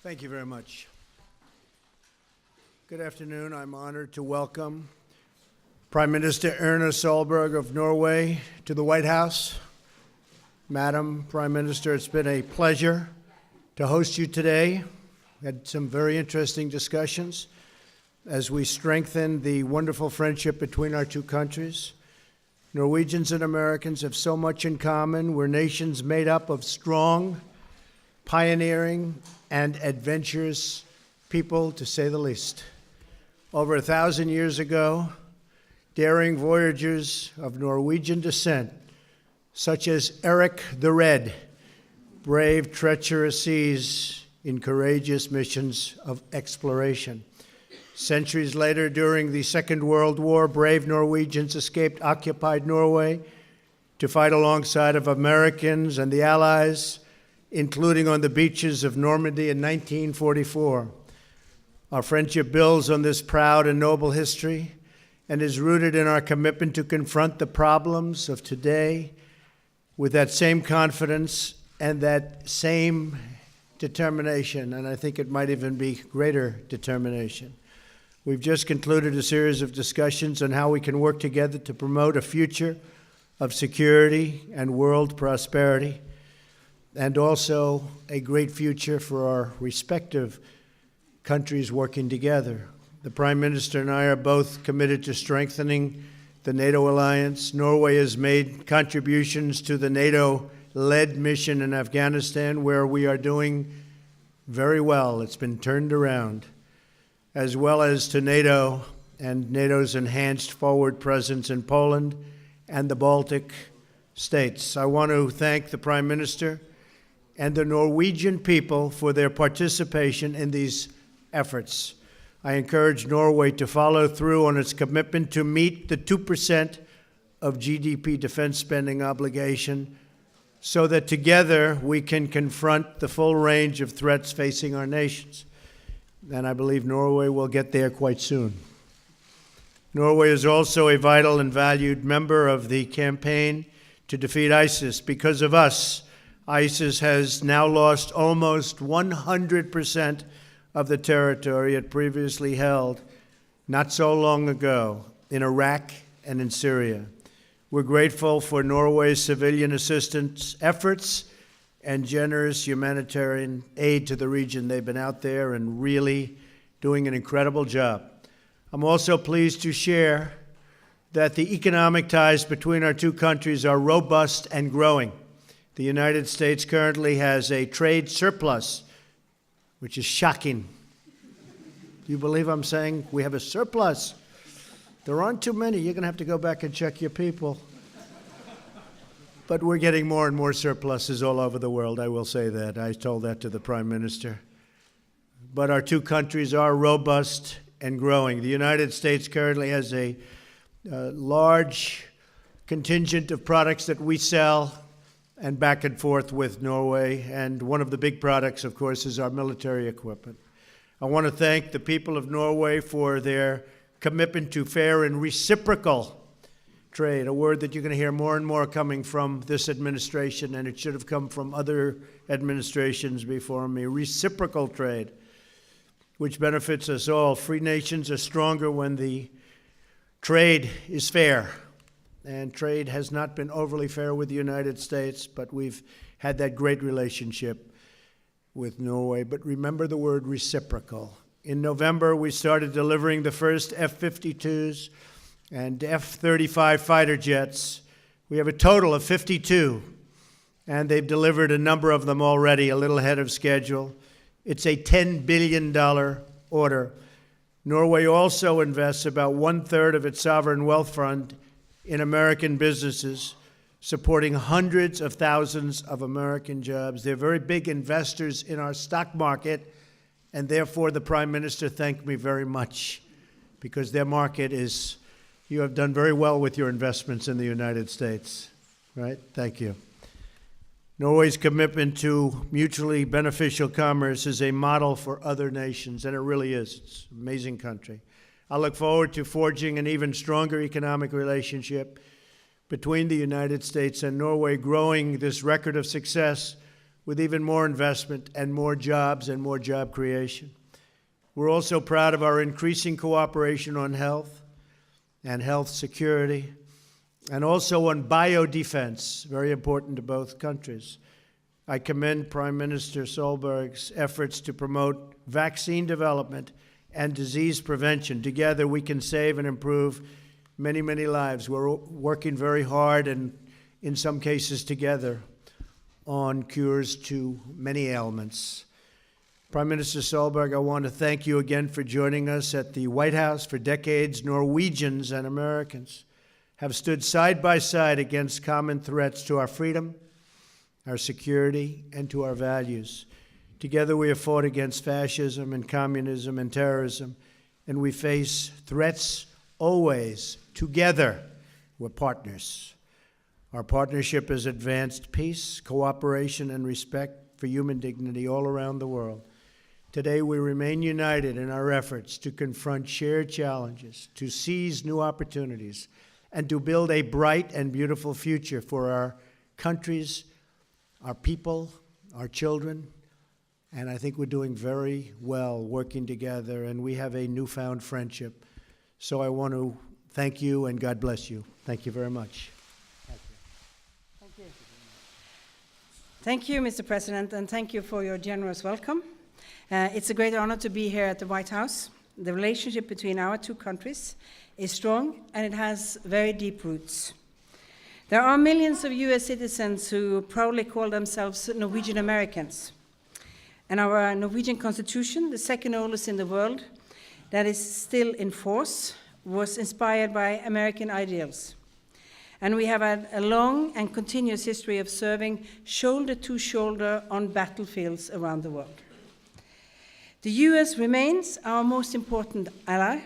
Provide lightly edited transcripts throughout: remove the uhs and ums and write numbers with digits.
Thank you very much. Good afternoon. I'm honored to welcome Prime Minister Erna Solberg of Norway to the White House. Madam Prime Minister, it's been a pleasure to host you today. We had some very interesting discussions as we strengthen the wonderful friendship between our two countries. Norwegians and Americans have so much in common. We're nations made up of strong, pioneering, and adventurous people, to say the least. Over 1,000 years ago, daring voyagers of Norwegian descent, such as Eric the Red, braved treacherous seas in courageous missions of exploration. Centuries later, during the Second World War, brave Norwegians escaped occupied Norway to fight alongside of Americans and the Allies, including on the beaches of Normandy in 1944. Our friendship builds on this proud and noble history and is rooted in our commitment to confront the problems of today with that same confidence and that same determination, and I think it might even be greater determination. We've just concluded a series of discussions on how we can work together to promote a future of security and world prosperity, and also a great future for our respective countries working together. The Prime Minister and I are both committed to strengthening the NATO alliance. Norway has made contributions to the NATO-led mission in Afghanistan, where we are doing very well. It's been turned around, as well as to NATO and NATO's enhanced forward presence in Poland and the Baltic states. I want to thank the Prime Minister and the Norwegian people for their participation in these efforts. I encourage Norway to follow through on its commitment to meet the 2% of GDP defense spending obligation so that together we can confront the full range of threats facing our nations. And I believe Norway will get there quite soon. Norway is also a vital and valued member of the campaign to defeat ISIS. Because of us, ISIS has now lost almost 100% of the territory it previously held not so long ago in Iraq and in Syria. We're grateful for Norway's civilian assistance efforts and generous humanitarian aid to the region. They've been out there and really doing an incredible job. I'm also pleased to share that the economic ties between our two countries are robust and growing. The United States currently has a trade surplus, which is shocking. Do you believe I'm saying we have a surplus? There aren't too many. You're going to have to go back and check your people. But we're getting more and more surpluses all over the world, I will say that. I told that to the Prime Minister. But our two countries are robust and growing. The United States currently has a large contingent of products that we sell and back and forth with Norway. And one of the big products, of course, is our military equipment. I want to thank the people of Norway for their commitment to fair and reciprocal trade, a word that you're going to hear more and more coming from this administration, and it should have come from other administrations before me. Reciprocal trade, which benefits us all. Free nations are stronger when the trade is fair. And trade has not been overly fair with the United States, but we've had that great relationship with Norway. But remember the word reciprocal. In November, we started delivering the first F-52s and F-35 fighter jets. We have a total of 52, and they've delivered a number of them already, a little ahead of schedule. It's a $10 billion order. Norway also invests about 1/3 of its sovereign wealth fund in American businesses, supporting hundreds of thousands of American jobs. They're very big investors in our stock market, and therefore the Prime Minister thanked me very much, because their market is, you have done very well with your investments in the United States, right? Thank you. Norway's commitment to mutually beneficial commerce is a model for other nations, and it really is. It's an amazing country. I look forward to forging an even stronger economic relationship between the United States and Norway, growing this record of success with even more investment and more jobs and more job creation. We're also proud of our increasing cooperation on health and health security, and also on biodefense, very important to both countries. I commend Prime Minister Solberg's efforts to promote vaccine development and disease prevention. Together we can save and improve many, many lives. We're working very hard and in some cases together on cures to many ailments. Prime Minister Solberg, I want to thank you again for joining us at the White House. For decades, Norwegians and Americans have stood side by side against common threats to our freedom, our security, and to our values. Together we have fought against fascism and communism and terrorism, and we face threats always together. We're partners. Our partnership has advanced peace, cooperation, and respect for human dignity all around the world. Today we remain united in our efforts to confront shared challenges, to seize new opportunities, and to build a bright and beautiful future for our countries, our people, our children. And I think we're doing very well working together, and we have a newfound friendship. So I want to thank you, and God bless you. Thank you very much. Thank you. Thank you, Mr. President, and thank you for your generous welcome. It's a great honor to be here at the White House. The relationship between our two countries is strong, and it has very deep roots. There are millions of US citizens who proudly call themselves Norwegian Americans. And our Norwegian constitution, the second oldest in the world, that is still in force, was inspired by American ideals. And we have had a long and continuous history of serving shoulder to shoulder on battlefields around the world. The US remains our most important ally,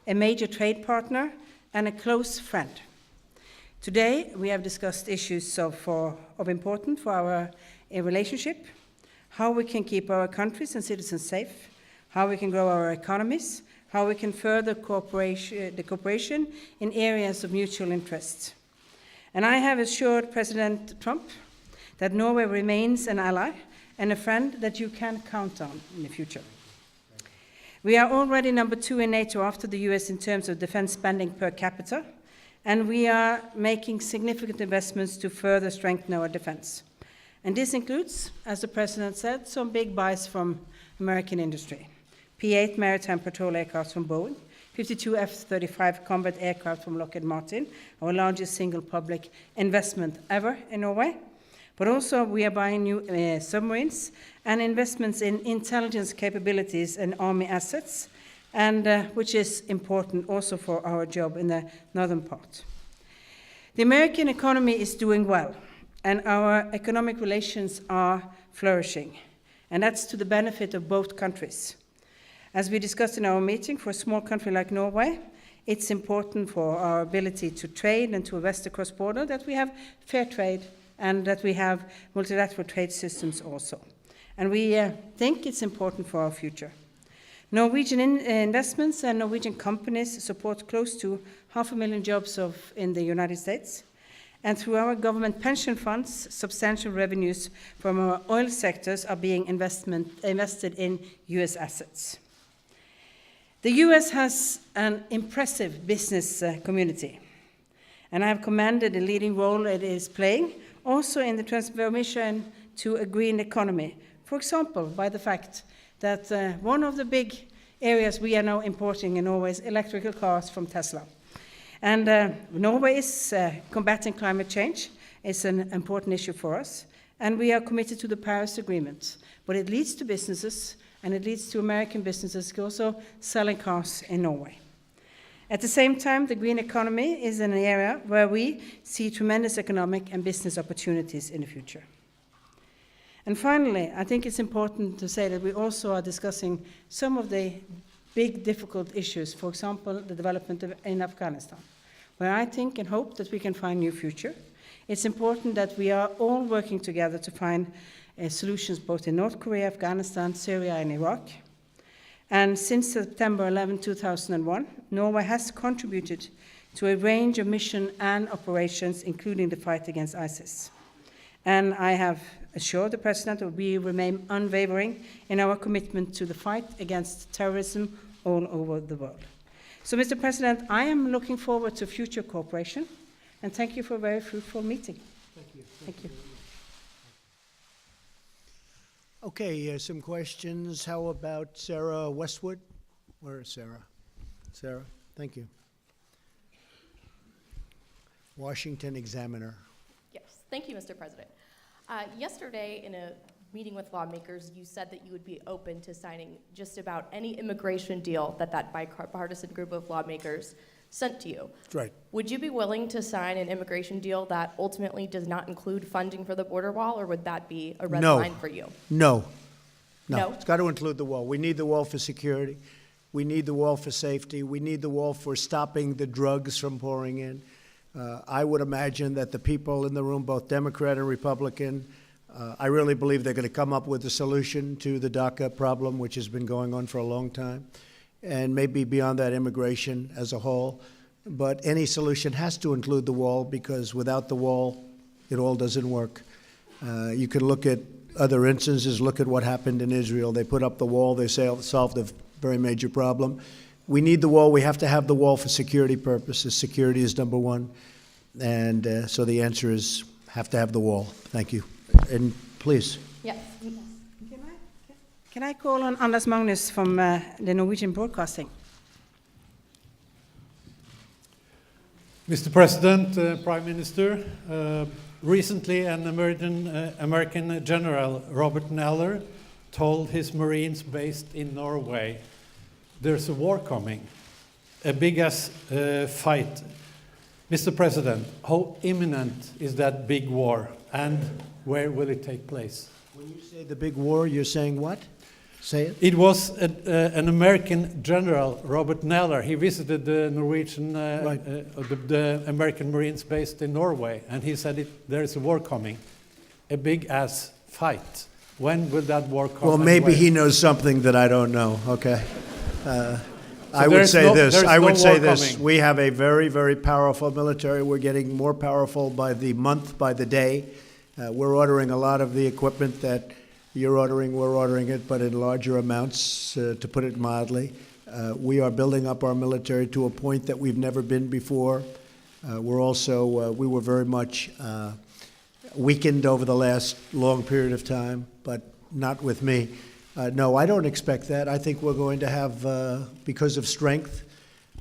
a major trade partner, and a close friend. Today, we have discussed issues of importance for our relationship, how we can keep our countries and citizens safe, how we can grow our economies, how we can further the cooperation in areas of mutual interest. And I have assured President Trump that Norway remains an ally and a friend that you can count on in the future. We are already number 2 in NATO after the US in terms of defense spending per capita, and we are making significant investments to further strengthen our defense. And this includes, as the President said, some big buys from American industry. P-8 maritime patrol aircraft from Boeing, 52 F-35 combat aircraft from Lockheed Martin, our largest single public investment ever in Norway. But also we are buying new submarines and investments in intelligence capabilities and army assets, and which is important also for our job in the northern part. The American economy is doing well, and our economic relations are flourishing, and that's to the benefit of both countries. As we discussed in our meeting, for a small country like Norway, it's important for our ability to trade and to invest across border that we have fair trade and that we have multilateral trade systems also. And we think it's important for our future. Norwegian investments and Norwegian companies support close to 500,000 jobs in the United States. And through our government pension funds, substantial revenues from our oil sectors are being invested in US assets. The US has an impressive business community, and I have commended the leading role it is playing also in the transformation to a green economy. For example, by the fact that one of the big areas we are now importing in Norway is electrical cars from Tesla. And Norway is combating climate change. It's an important issue for us. And we are committed to the Paris Agreement. But it leads to businesses, and it leads to American businesses also selling cars in Norway. At the same time, the green economy is an area where we see tremendous economic and business opportunities in the future. And finally, I think it's important to say that we also are discussing some of the big, difficult issues, for example, the development in Afghanistan, where I think and hope that we can find a new future. It's important that we are all working together to find solutions both in North Korea, Afghanistan, Syria, and Iraq. And since September 11, 2001, Norway has contributed to a range of missions and operations, including the fight against ISIS. And I have assure the President that we remain unwavering in our commitment to the fight against terrorism all over the world. So, Mr. President, I am looking forward to future cooperation, and thank you for a very fruitful meeting. Thank you. Thank you. Okay, some questions. How about Sarah Westwood? Where is Sarah? Sarah, thank you. Washington Examiner. Yes, thank you, Mr. President. Yesterday, in a meeting with lawmakers, you said that you would be open to signing just about any immigration deal that bipartisan group of lawmakers sent to you. That's right. Would you be willing to sign an immigration deal that ultimately does not include funding for the border wall, or would that be a red line for you? No. No? It's got to include the wall. We need the wall for security. We need the wall for safety. We need the wall for stopping the drugs from pouring in. I would imagine that the people in the room, both Democrat and Republican, I really believe they're going to come up with a solution to the DACA problem, which has been going on for a long time, and maybe beyond that, immigration as a whole. But any solution has to include the wall, because without the wall, it all doesn't work. You can look at other instances. Look at what happened in Israel. They put up the wall. They solved a very major problem. We need the wall. We have to have the wall for security purposes. Security is number one. And so the answer is have to have the wall. Thank you. And please. Yes. Can I call on Anders Magnus from the Norwegian Broadcasting? Mr. President, Prime Minister, recently an American General, Robert Neller, told his Marines based in Norway, there's a war coming, a big-ass fight. Mr. President, how imminent is that big war, and where will it take place? When you say the big war, you're saying what? Say it. It was an American general, Robert Neller. He visited the Norwegian, the American Marines based in Norway, and he said there's a war coming, a big-ass fight. When will that war come? Well, maybe he knows something that I don't know. Okay. I would say this. We have a very, very powerful military. We're getting more powerful by the month, by the day. We're ordering a lot of the equipment that you're ordering. We're ordering it, but in larger amounts, to put it mildly. We are building up our military to a point that we've never been before. We're also, we were very much weakened over the last long period of time, but not with me. No, I don't expect that. I think we're going to have, because of strength,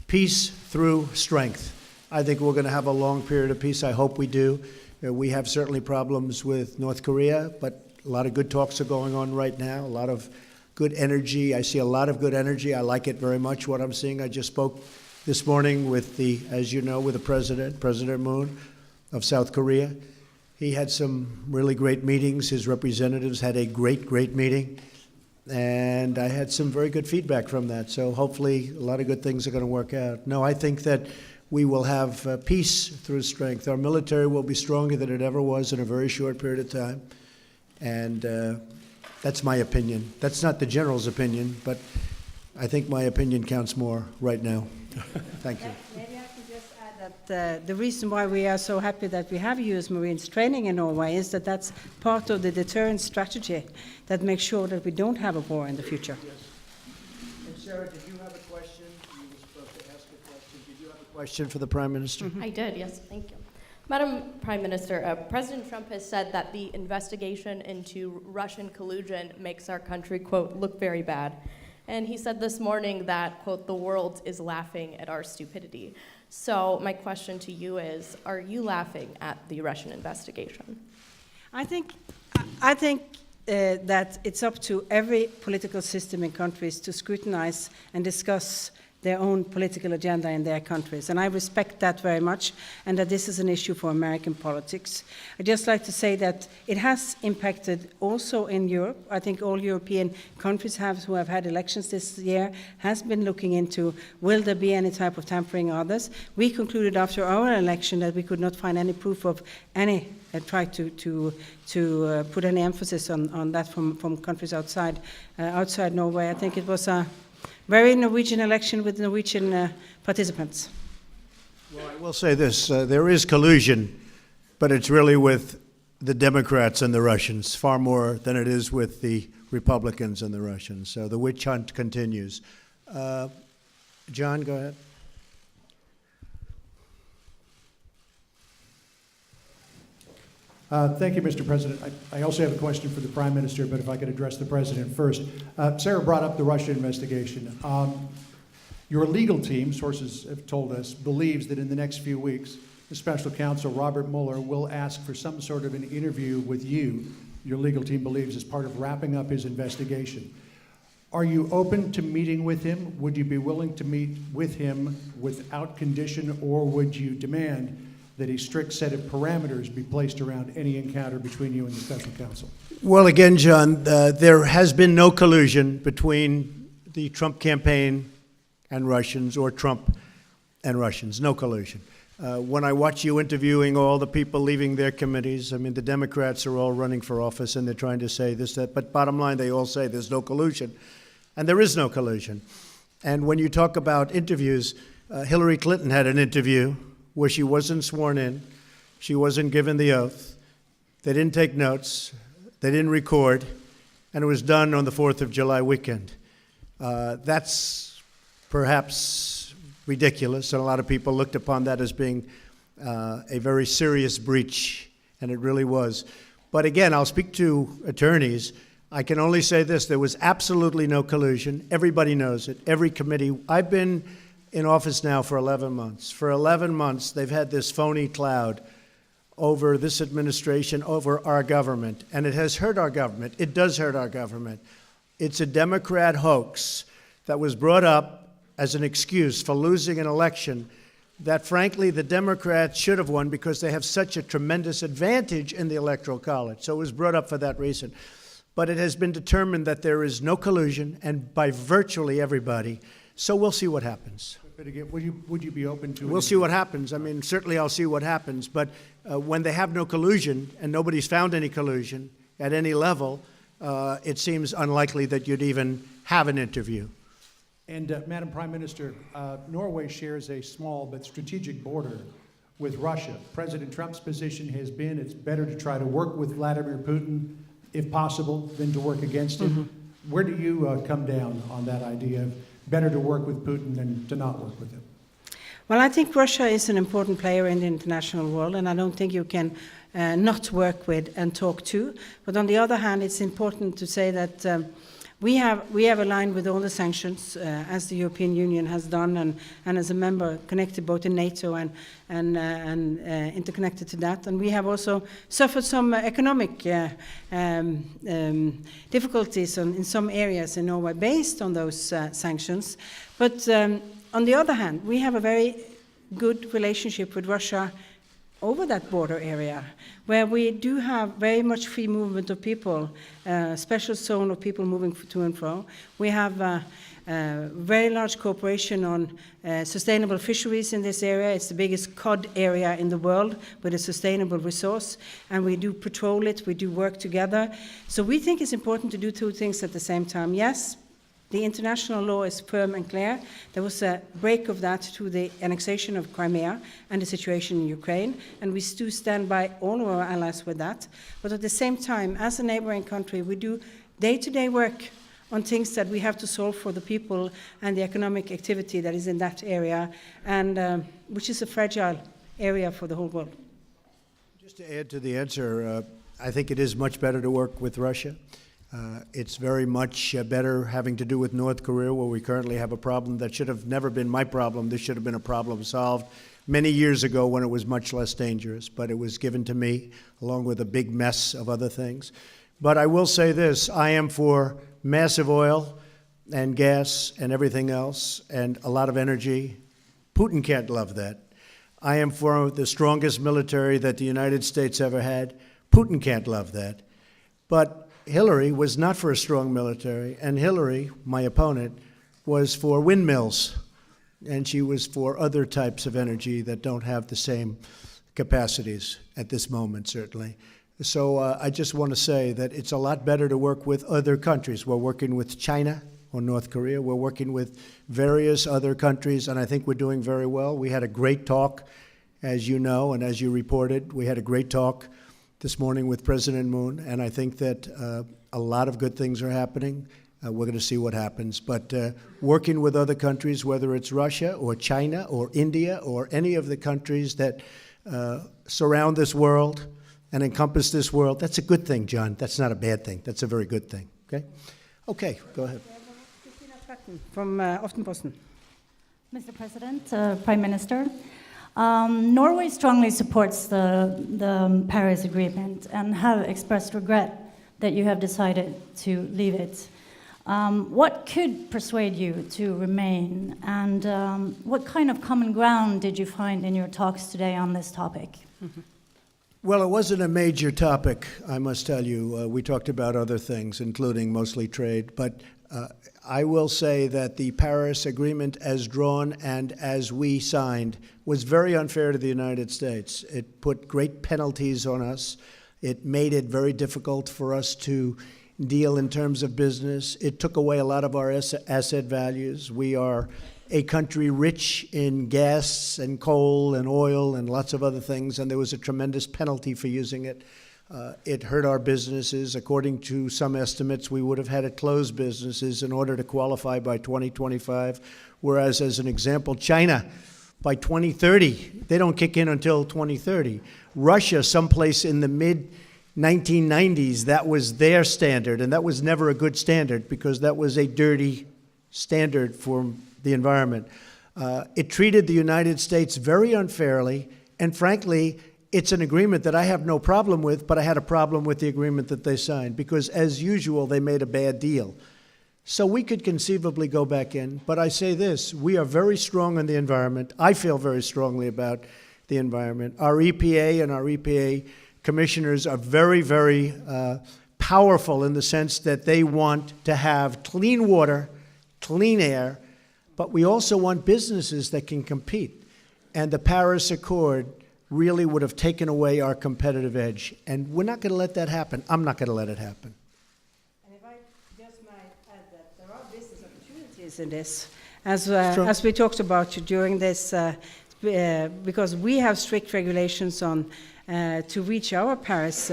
peace through strength. I think we're going to have a long period of peace. I hope we do. We have certainly problems with North Korea, but a lot of good talks are going on right now, a lot of good energy. I see a lot of good energy. I like it very much, what I'm seeing. I just spoke this morning with as you know, with the President Moon of South Korea. He had some really great meetings. His representatives had a great, great meeting. And I had some very good feedback from that. So hopefully a lot of good things are going to work out. No, I think that we will have peace through strength. Our military will be stronger than it ever was in a very short period of time. And that's my opinion. That's not the general's opinion, but I think my opinion counts more right now. Thank you. Maybe I can just add that the reason why we are so happy that we have U.S. Marines training in Norway is that that's part of the deterrence strategy that makes sure that we don't have a war in the future. Yes. And Sarah, did you have a question? You were supposed to ask a question. Did you have a question for the Prime Minister? Mm-hmm. I did, yes, thank you. Madam Prime Minister, President Trump has said that the investigation into Russian collusion makes our country, quote, look very bad. And he said this morning that, quote, the world is laughing at our stupidity. So my question to you is, are you laughing at the Russian investigation? I think that it's up to every political system in countries to scrutinize and discuss their own political agenda in their countries. And I respect that very much, and that this is an issue for American politics. I'd just like to say that it has impacted also in Europe. I think all European countries who have had elections this year has been looking into, will there be any type of tampering or others? We concluded after our election that we could not find any proof of any try to put any emphasis on that from countries outside Norway. I think it was a very Norwegian election with Norwegian participants. Well, I will say this, there is collusion, but it's really with the Democrats and the Russians, far more than it is with the Republicans and the Russians. So the witch hunt continues. John, go ahead. Thank you, Mr. President. I also have a question for the Prime Minister, but if I could address the President first. Sarah brought up the Russia investigation. Your legal team, sources have told us, believes that in the next few weeks, the special counsel, Robert Mueller, will ask for some sort of an interview with you, your legal team believes, as part of wrapping up his investigation. Are you open to meeting with him? Would you be willing to meet with him without condition, or would you demand that a strict set of parameters be placed around any encounter between you and the special counsel? Well, again, John, there has been no collusion between the Trump campaign and Russians, or Trump and Russians, no collusion. When I watch you interviewing all the people leaving their committees, I mean, the Democrats are all running for office and they're trying to say this, that, but bottom line, they all say there's no collusion. And there is no collusion. And when you talk about interviews, Hillary Clinton had an interview where she wasn't sworn in, she wasn't given the oath, they didn't take notes, they didn't record, and it was done on the 4th of July weekend. That's perhaps ridiculous, and a lot of people looked upon that as being a very serious breach, and it really was. But again, I'll speak to attorneys. I can only say this: there was absolutely no collusion. Everybody knows it. Every committee. I've been in office now for 11 months. For 11 months, they've had this phony cloud over this administration, over our government, and it has hurt our government. It does hurt our government. It's a Democrat hoax that was brought up as an excuse for losing an election that, frankly, the Democrats should have won because they have such a tremendous advantage in the Electoral College. So it was brought up for that reason. But it has been determined that there is no collusion, and by virtually everybody. So we'll see what happens. But again, would you be open to it? We'll see what happens. I mean, certainly I'll see what happens. But when they have no collusion, and nobody's found any collusion at any level, it seems unlikely that you'd even have an interview. And Madam Prime Minister, Norway shares a small but strategic border with Russia. President Trump's position has been it's better to try to work with Vladimir Putin, if possible, than to work against him. Mm-hmm. Where do you come down on that idea of better to work with Putin than to not work with him? Well, I think Russia is an important player in the international world, and I don't think you can not work with and talk to. But on the other hand, it's important to say that we have aligned with all the sanctions, as the European Union has done, and as a member connected both in NATO and interconnected to that. And we have also suffered some economic difficulties in some areas in Norway based on those sanctions. But on the other hand, we have a very good relationship with Russia over that border area, where we do have very much free movement of people, special zone of people moving to and fro. We have very large cooperation on sustainable fisheries in this area. It's the biggest cod area in the world with a sustainable resource, and we do patrol it, we do work together. So we think it's important to do two things at the same time. Yes, the international law is firm and clear. There was a break of that through the annexation of Crimea and the situation in Ukraine, and we do stand by all of our allies with that. But at the same time, as a neighboring country, we do day-to-day work on things that we have to solve for the people and the economic activity that is in that area, and which is a fragile area for the whole world. Just to add to the answer, I think it is much better to work with Russia. It's very much better having to do with North Korea, where we currently have a problem that should have never been my problem. This should have been a problem solved many years ago when it was much less dangerous, but it was given to me along with a big mess of other things. But I will say this: I am for massive oil and gas and everything else and a lot of energy. Putin can't love that. I am for the strongest military that the United States ever had. Putin can't love that. But Hillary was not for a strong military, and Hillary, my opponent, was for windmills, and she was for other types of energy that don't have the same capacities at this moment, certainly. So I just want to say that it's a lot better to work with other countries. We're working with China or North Korea. We're working with various other countries, and I think we're doing very well. We had a great talk, as you know, and as you reported. We had a great talk this morning with President Moon, and I think that a lot of good things are happening. We're going to see what happens. But working with other countries, whether it's Russia or China or India or any of the countries that surround this world and encompass this world, that's a good thing, John. That's not a bad thing. That's a very good thing. Okay? Okay, go ahead. From Aftenposten. Mr. President, Prime Minister, Norway strongly supports the Paris Agreement and have expressed regret that you have decided to leave it. What could persuade you to remain, and what kind of common ground did you find in your talks today on this topic? Well, it wasn't a major topic, I must tell you. We talked about other things, including mostly trade. But I will say that the Paris Agreement as drawn and as we signed was very unfair to the United States. It put great penalties on us. It made it very difficult for us to deal in terms of business. It took away a lot of our asset values. We are a country rich in gas and coal and oil and lots of other things, and there was a tremendous penalty for using it. It hurt our businesses. According to some estimates, we would have had to close businesses in order to qualify by 2025, whereas, as an example, China, by 2030, they don't kick in until 2030. Russia, someplace in the mid-1990s, that was their standard, and that was never a good standard because that was a dirty standard for the environment. It treated the United States very unfairly, and frankly, it's an agreement that I have no problem with, but I had a problem with the agreement that they signed because, as usual, they made a bad deal. So we could conceivably go back in, but I say this, we are very strong on the environment. I feel very strongly about the environment. Our EPA and our EPA commissioners are very, very powerful in the sense that they want to have clean water, clean air, but we also want businesses that can compete. And the Paris Accord really would have taken away our competitive edge. And we're not going to let that happen. I'm not going to let it happen. And if I just might add that there are business opportunities in this, as we talked about during this, because we have strict regulations on to reach our Paris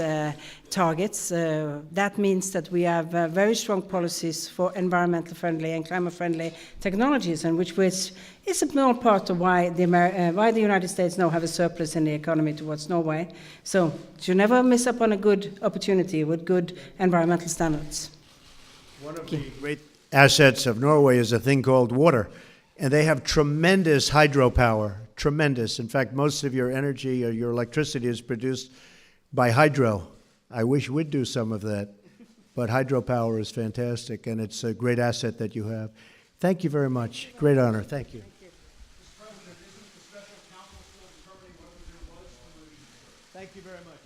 targets. That means that we have very strong policies for environmental friendly and climate friendly technologies, and which is a small part of why the United States now have a surplus in the economy towards Norway. So you never miss up on a good opportunity with good environmental standards. One of the great assets of Norway is a thing called water, and they have tremendous hydropower. Tremendous. In fact, most of your energy or your electricity is produced by hydro. I wish we'd do some of that, but hydropower is fantastic, and it's a great asset that you have. Thank you very much. Great honor. Thank you. Thank you very much.